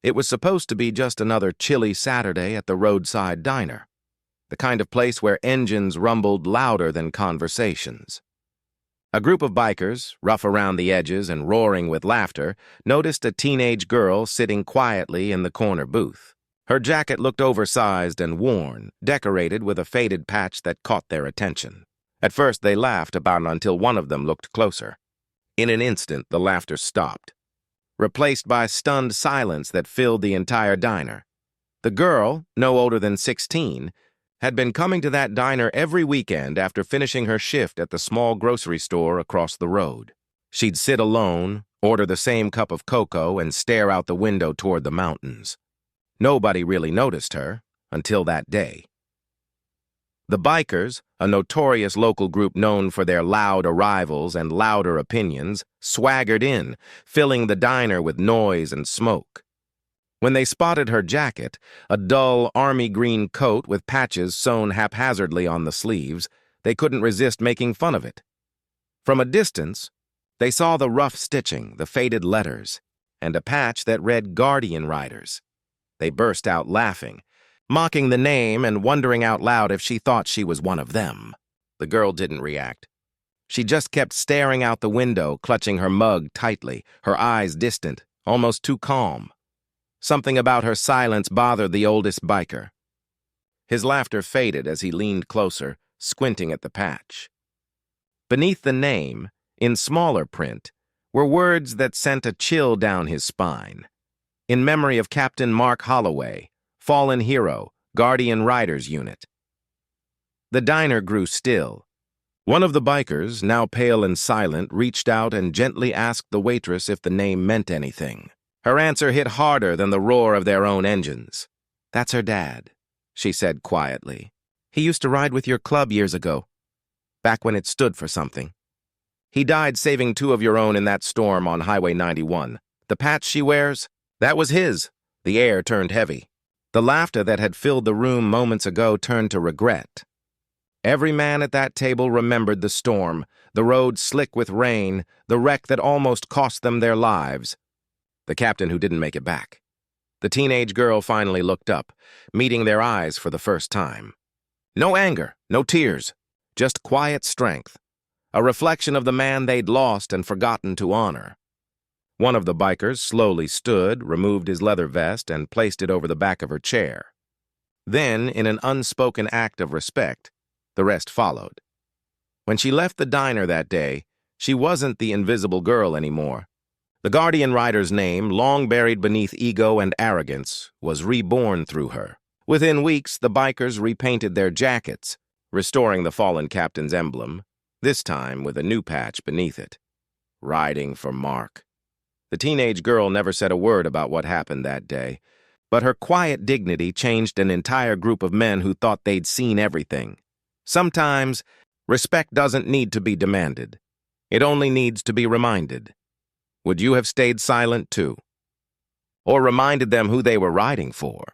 It was supposed to be just another chilly Saturday at the roadside diner, the kind of place where engines rumbled louder than conversations. A group of bikers, rough around the edges and roaring with laughter, noticed a teenage girl sitting quietly in the corner booth. Her jacket looked oversized and worn, decorated with a faded patch that caught their attention. At first they laughed about it until one of them looked closer. In an instant, the laughter stopped, replaced by stunned silence that filled the entire diner. The girl, no older than 16, had been coming to that diner every weekend after finishing her shift at the small grocery store across the road. She'd sit alone, order the same cup of cocoa, and stare out the window toward the mountains. Nobody really noticed her until that day. The Bikers, a notorious local group known for their loud arrivals and louder opinions, swaggered in, filling the diner with noise and smoke. When they spotted her jacket, a dull army green coat with patches sewn haphazardly on the sleeves, they couldn't resist making fun of it. From a distance, they saw the rough stitching, the faded letters, and a patch that read Guardian Riders. They burst out laughing, mocking the name and wondering out loud if she thought she was one of them. The girl didn't react. She just kept staring out the window, clutching her mug tightly, her eyes distant, almost too calm. Something about her silence bothered the oldest biker. His laughter faded as he leaned closer, squinting at the patch. Beneath the name, in smaller print, were words that sent a chill down his spine. In memory of Captain Mark Holloway, fallen hero, Guardian Riders Unit. The diner grew still. One of the bikers, now pale and silent, reached out and gently asked the waitress if the name meant anything. Her answer hit harder than the roar of their own engines. "That's her dad," she said quietly. "He used to ride with your club years ago, back when it stood for something. He died saving 2 of your own in that storm on Highway 91. The patch she wears, that was his." The air turned heavy. The laughter that had filled the room moments ago turned to regret. Every man at that table remembered the storm, the road slick with rain, the wreck that almost cost them their lives. The captain who didn't make it back. The teenage girl finally looked up, meeting their eyes for the first time. No anger, no tears, just quiet strength, a reflection of the man they'd lost and forgotten to honor. One of the bikers slowly stood, removed his leather vest, and placed it over the back of her chair. Then, in an unspoken act of respect, the rest followed. When she left the diner that day, she wasn't the invisible girl anymore. The Guardian Rider's name, long buried beneath ego and arrogance, was reborn through her. Within weeks, the bikers repainted their jackets, restoring the fallen captain's emblem, this time with a new patch beneath it. Riding for Mark. The teenage girl never said a word about what happened that day, but her quiet dignity changed an entire group of men who thought they'd seen everything. Sometimes, respect doesn't need to be demanded. It only needs to be reminded. Would you have stayed silent too? Or reminded them who they were riding for?